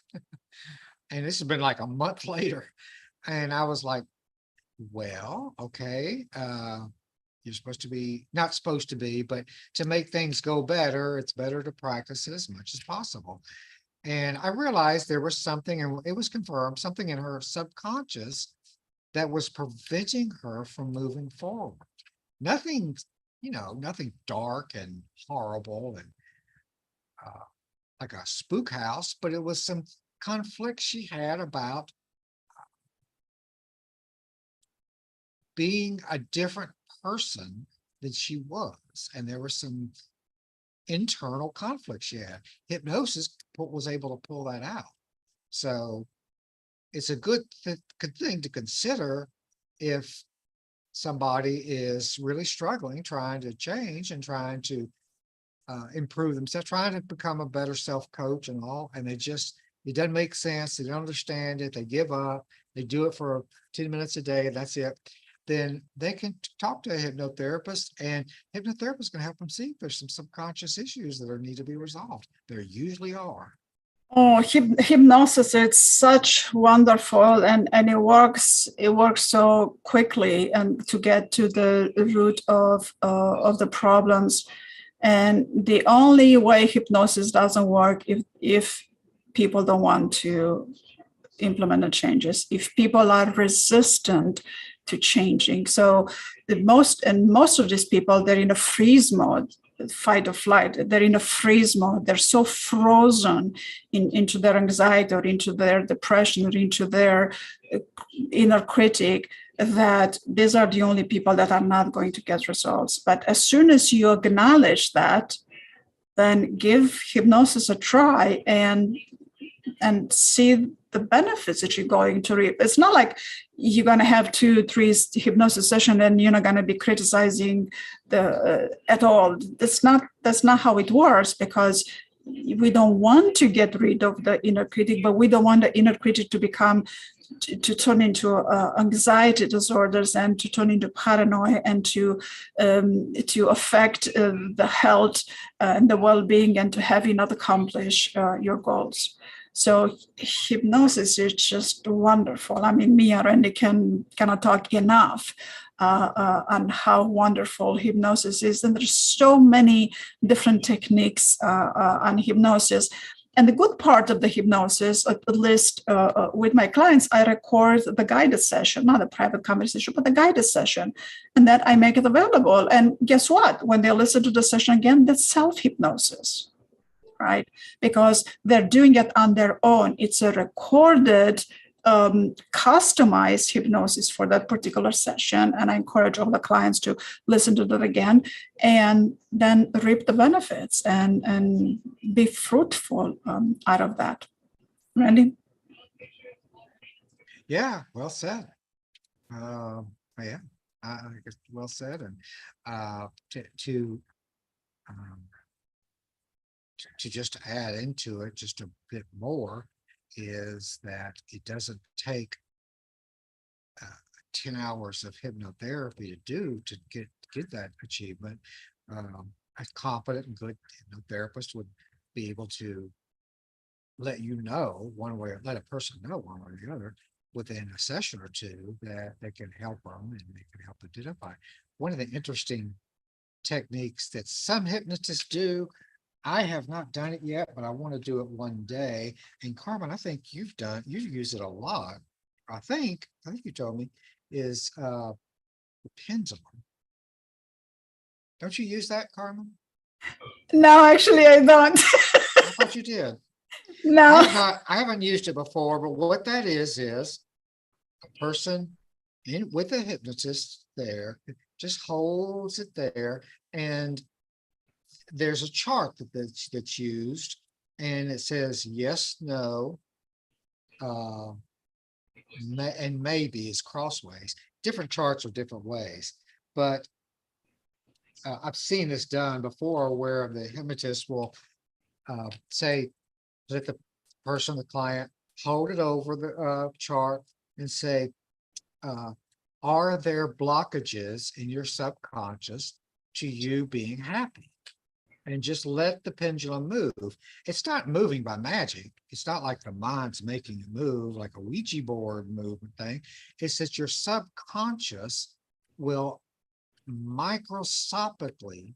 And this has been like a month later. And I was like, well, okay. You're supposed to be, not supposed to be, but to make things go better, it's better to practice it as much as possible. And I realized there was something, and it was confirmed, something in her subconscious that was preventing her from moving forward. Nothing, nothing dark and horrible and like a spook house, but it was some conflict she had about being a different person than she was. And there was some internal conflict she had. Hypnosis was able to pull that out. So it's a good thing to consider if somebody is really struggling, trying to change and trying to improve themselves, trying to become a better self-coach and all, and it doesn't make sense. They don't understand it. They give up. They do it for 10 minutes a day, and that's it. Then they can talk to a hypnotherapist, and hypnotherapist can help them see if there's some subconscious issues that need to be resolved. There usually are. Oh, hypnosis, it's such wonderful, and it works so quickly, and to get to the root of the problems. And the only way hypnosis doesn't work if people don't want to implement the changes, if people are resistant to changing. So most of these people, they're in a freeze mode, fight or flight. They're in a freeze mode. They're so frozen into their anxiety or into their depression or into their inner critic, that these are the only people that are not going to get results. But as soon as you acknowledge that, then give hypnosis a try and see the benefits that you're going to reap. It's not like you're going to have 2-3 hypnosis sessions and you're not going to be criticizing at all. That's not how it works, because we don't want to get rid of the inner critic, but we don't want the inner critic to turn into anxiety disorders and to turn into paranoia and to affect the health and the well-being, and to have you not accomplish your goals. So hypnosis is just wonderful. I mean, me and Randy cannot talk enough on how wonderful hypnosis is. And there's so many different techniques on hypnosis. And the good part of the hypnosis, at least with my clients, I record the guided session, not a private conversation, but the guided session, and that I make it available. And guess what? When they listen to the session again, that's self-hypnosis. right? Because they're doing it on their own. It's a recorded, customized hypnosis for that particular session. And I encourage all the clients to listen to that again and then reap the benefits and be fruitful out of that. Randy? Yeah, well said. Yeah, I guess well said. And um, to just add into it just a bit more is that it doesn't take 10 hours of hypnotherapy to get that achievement. A competent and good hypnotherapist would be able to let you know one way, or let a person know one way or the other within a session or two that they can help them and they can help identify. One of the interesting techniques that some hypnotists do, I have not done it yet, but I want to do it one day. And Carmen, I think you use it a lot. I think you told me is the pendulum. Don't you use that, Carmen? No, actually, I don't. I thought you did. No. I haven't used it before, but what that is a person with a hypnotist there just holds it there, and there's a chart that's used, and it says yes, no, and maybe is crossways. Different charts are different ways, but I've seen this done before where the hypnotist will say, let the person, the client, hold it over the chart and say, are there blockages in your subconscious to you being happy? And just let the pendulum move. It's not moving by magic. It's not like the mind's making it move like a Ouija board movement thing. It's that your subconscious will microscopically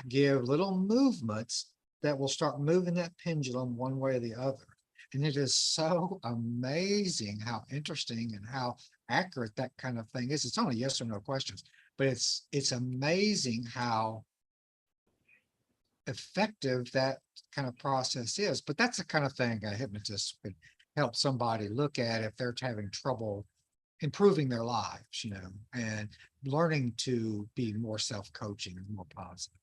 give little movements that will start moving that pendulum one way or the other. And it is so amazing how interesting and how accurate that kind of thing is. It's only yes or no questions, but it's amazing how effective that kind of process is. But that's the kind of thing a hypnotist could help somebody look at if they're having trouble improving their lives, and learning to be more self-coaching and more positive.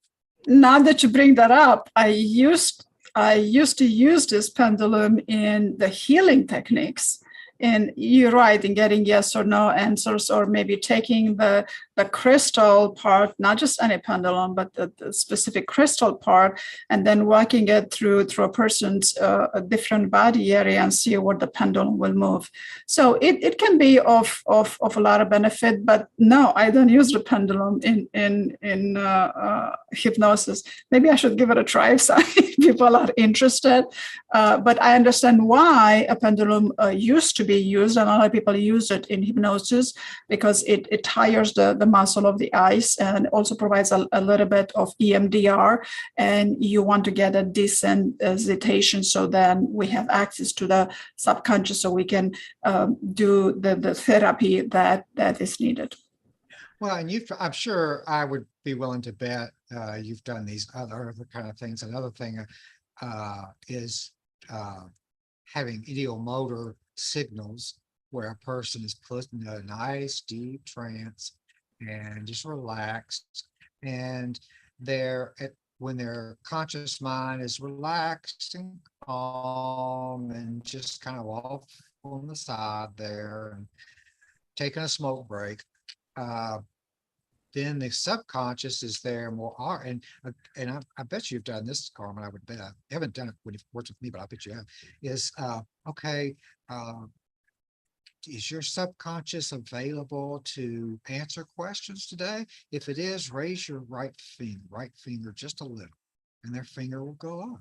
Now that you bring that up, I used to use this pendulum in the healing techniques. And you're right, in getting yes or no answers, or maybe taking the crystal part, not just any pendulum, but the specific crystal part, and then walking it through a person's a different body area and see where the pendulum will move. So it can be of a lot of benefit, but no, I don't use the pendulum in hypnosis. Maybe I should give it a try if some people are interested. But I understand why a pendulum used to be used, and a lot of people use it in hypnosis because it tires the muscle of the eyes and also provides a little bit of EMDR, and you want to get a decent desensitization, so then we have access to the subconscious so we can do the therapy that is needed. Well, and I'm sure I would be willing to bet you've done these other kind of things. Another thing is having ideomotor signals where a person is put in a nice deep trance and just relaxed, and when their conscious mind is relaxed and calm and just kind of off on the side there and taking a smoke break, then the subconscious is there more. And I bet you've done this, Carmen. I would bet. I haven't done it when you've worked with me, but I bet you have. Is okay. Is your subconscious available to answer questions today? If it is, raise your right finger just a little, and their finger will go up.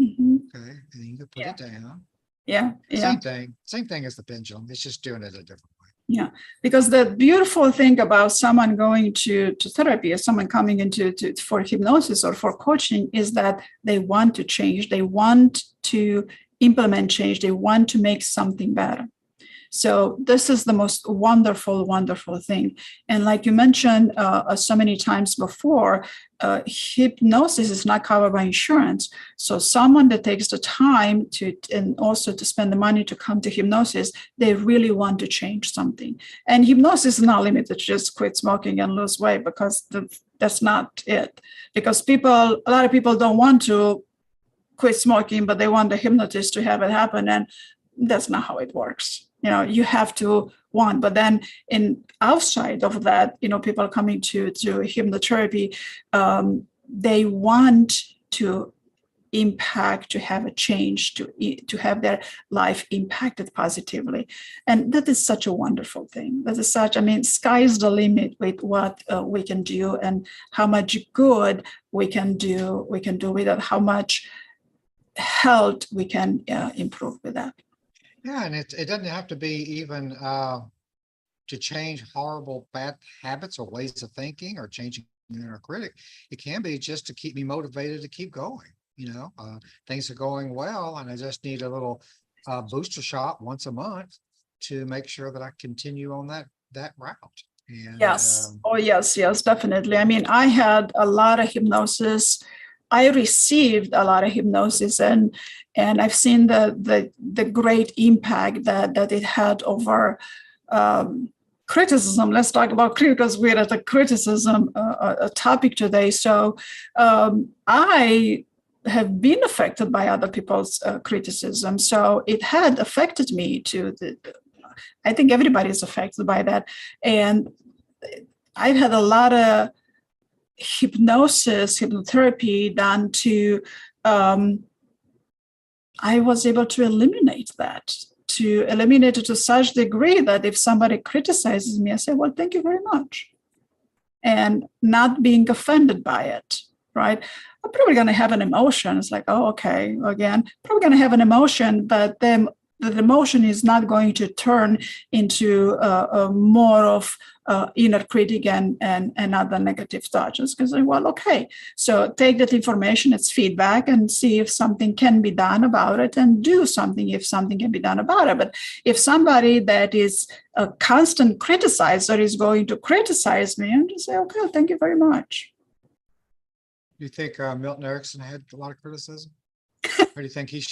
Mm-hmm. Okay, and you can put it down. Yeah. Same thing as the pendulum. It's just doing it a different way. Yeah, because the beautiful thing about someone going to therapy or someone coming into for hypnosis or for coaching is that they want to change. They want to implement change. They want to make something better. So this is the most wonderful, wonderful thing. And like you mentioned so many times before, hypnosis is not covered by insurance. So someone that takes the time to, and also to spend the money to come to hypnosis, they really want to change something. And hypnosis is not limited to just quit smoking and lose weight, because that's not it. Because a lot of people don't want to quit smoking, but they want the hypnotist to have it happen. And that's not how it works. You have to want, but then outside of that, people coming to hypnotherapy, they want to impact, to have a change, to have their life impacted positively. And that is such a wonderful thing. That is sky's the limit with what we can do, and how much good we can do with it, how much health we can improve with that. Yeah, and it doesn't have to be even to change horrible bad habits or ways of thinking, or changing your inner critic. It can be just to keep me motivated to keep going. Things are going well, and I just need a little booster shot once a month to make sure that I continue on that route. And yes. Yes, definitely. I had a lot of hypnosis. I received a lot of hypnosis, and I've seen the great impact that it had over criticism. Let's talk about criticism, because we're at a criticism a topic today. So I have been affected by other people's criticism. So it had affected me too. I think everybody is affected by that. And I've had a lot of hypnotherapy done to, I was able to eliminate that, it to such degree that if somebody criticizes me, I say, well, thank you very much. And not being offended by it, right? I'm probably going to have an emotion. It's like, oh, okay, again, probably going to have an emotion, but then the emotion is not going to turn into more of inner critic and other negative thoughts. Just because, well, okay, so take that information, it's feedback, and see if something can be done about it, and do something if something can be done about it. But if somebody that is a constant criticizer is going to criticize me, and just say, okay, thank you very much. Do you think Milton Erickson had a lot of criticism? Or do you think he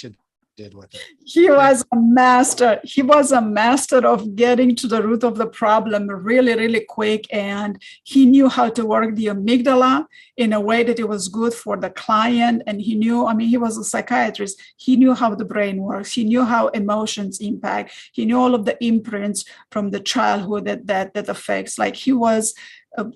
did with it? He was a master. He was a master of getting to the root of the problem really, really quick. And he knew how to work the amygdala in a way that it was good for the client. And he knew, he was a psychiatrist. He knew how the brain works. He knew how emotions impact. He knew all of the imprints from the childhood that affects. Like he was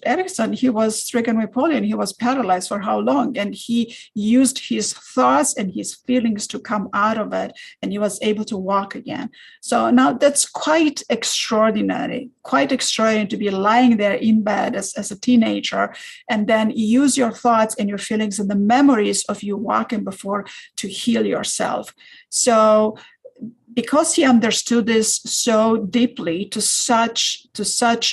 Erickson, he was stricken with polio, and he was paralyzed for how long? And he used his thoughts and his feelings to come out of it, and he was able to walk again. So now that's quite extraordinary to be lying there in bed as a teenager, and then use your thoughts and your feelings and the memories of you walking before to heal yourself. So because he understood this so deeply to such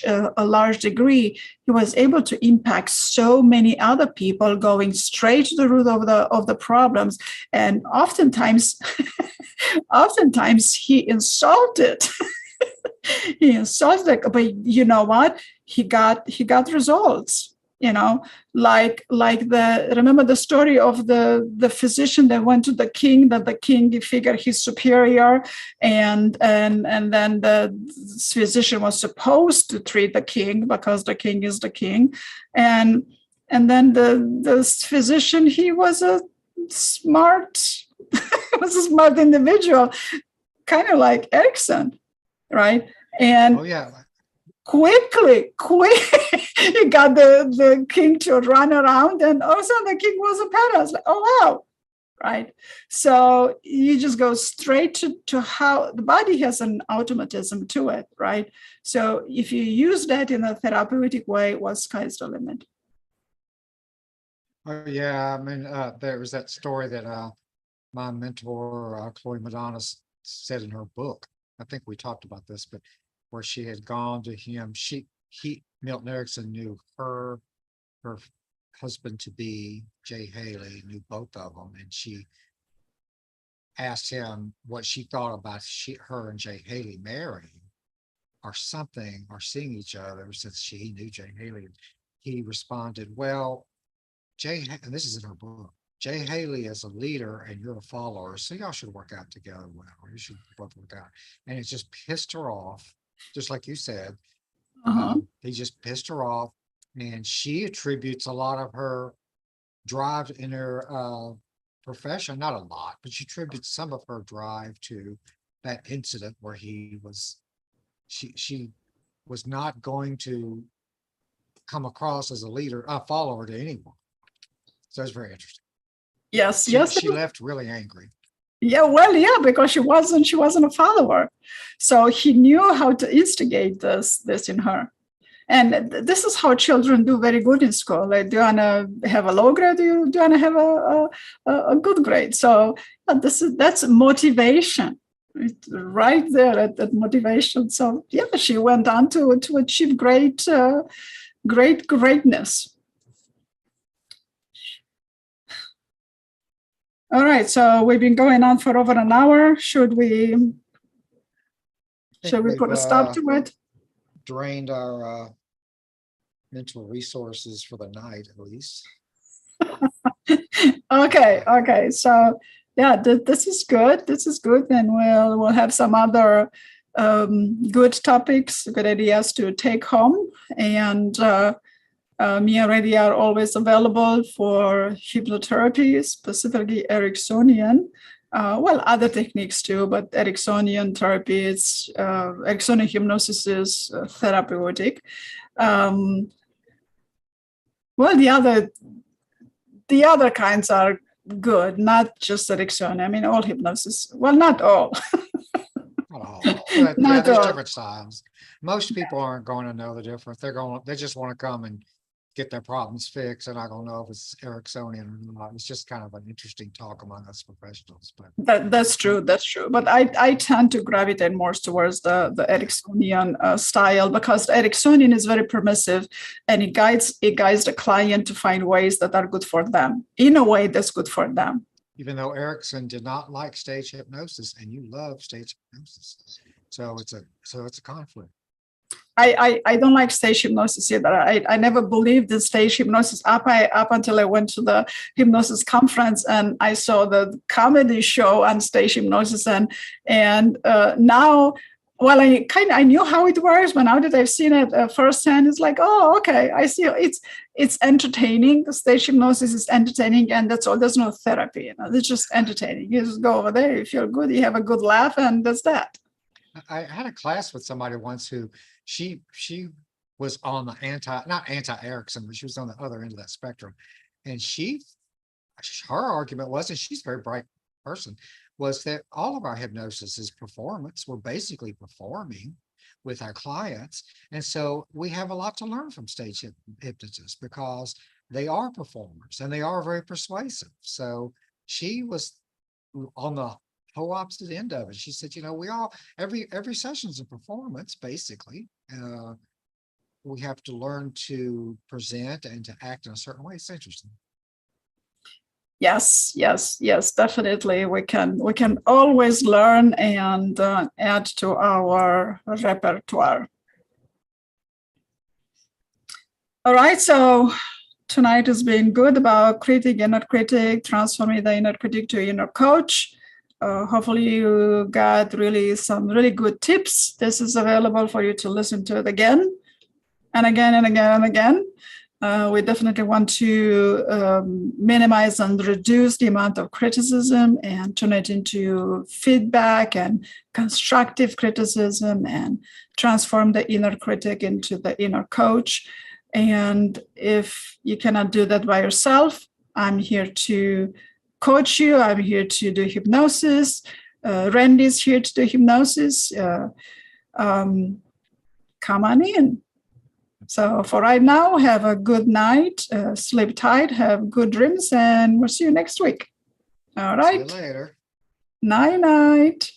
a large degree, he was able to impact so many other people, going straight to the root of the problems. And oftentimes he insulted. But you know what? He got results. Remember the story of the physician that went to the king, that the king figured he's superior, and then the physician was supposed to treat the king because the king is the king, and then the physician, he was a smart individual, kind of like Erickson, right? And quickly, he got the king to run around, and all of a sudden the king was a paralyzed. Like, oh wow, right? So you just go straight to how the body has an automatism to it, right? So if you use that in a therapeutic way, sky's the limit. Oh yeah, there was that story that my mentor Chloe Madonna said in her book. I think we talked about this, but where she had gone to him, Milton Erickson knew her husband to be, Jay Haley, knew both of them, and she asked him what she thought about her and Jay Haley marrying, or something, or seeing each other, since he knew Jay Haley, he responded, well, and this is in her book, Jay Haley is a leader and you're a follower, so y'all should work out together well, or you should both work out. And it just pissed her off, just like you said. He just pissed her off, and she attributes a lot of her drive in her profession, not a lot, but she attributes some of her drive to that incident where she was not going to come across as a leader, a follower to anyone. So it's very interesting. Yes, She left really angry. Yeah, well, yeah, because she wasn't a follower. So he knew how to instigate this in her. And this is how children do very good in school. Like, do you want to have a low grade? Do you want to have a good grade? So that's motivation. It's right there at that motivation. So yeah, she went on to achieve greatness. All right, so we've been going on for over an hour. Should we put a stop to it? Drained our mental resources for the night, at least. Okay. So yeah, this is good. And we'll have some other good topics, good ideas to take home. And me and Reddy are always available for hypnotherapy, specifically Ericksonian. Other techniques too, but Ericksonian therapy is Ericksonian hypnosis is therapeutic. The other kinds are good, not just Ericksonian. I mean, all hypnosis. Well, not all. Not all. But yeah, there's different styles. Most people aren't going to know the difference. They just want to come and get their problems fixed. They're not going to know if it's Ericksonian or not. It's just kind of an interesting talk among us professionals. But that's true. But I tend to gravitate more towards the Ericksonian style, because the Ericksonian is very permissive, and it guides the client to find ways that are good for them in a way that's good for them. Even though Erickson did not like stage hypnosis, and you love stage hypnosis, so it's a conflict. I don't like stage hypnosis either. I never believed in stage hypnosis up until I went to the hypnosis conference and I saw the comedy show on stage hypnosis, and now, well, I knew how it works, but now that I've seen it firsthand, it's like, oh, okay, I see. It's entertaining. The stage hypnosis is entertaining, and that's all. There's no therapy. It's just entertaining. You just go over there, you feel good, you have a good laugh, and that's that. I had a class with somebody once who she was on the not anti-Erickson, but she was on the other end of that spectrum. And her argument was, and she's a very bright person, was that all of our hypnosis is performance. We're basically performing with our clients. And so we have a lot to learn from stage hypnotists, because they are performers and they are very persuasive. So she was on the whole opposite end of it. She said, we all, every session's a performance, basically. We have to learn to present and to act in a certain way. It's interesting. Yes, definitely. We can always learn and add to our repertoire. All right, so tonight has been good about critic, inner critic, transforming the inner critic to inner coach. Hopefully you got some really good tips. This is available for you to listen to it again and again and again and again. We definitely want to minimize and reduce the amount of criticism and turn it into feedback and constructive criticism, and transform the inner critic into the inner coach. And if you cannot do that by yourself, I'm here to coach you. I'm here to do hypnosis. Randy's here to do hypnosis. Come on in. So for right now, have a good night, sleep tight, have good dreams, and we'll see you next week. All right. See you later. Night.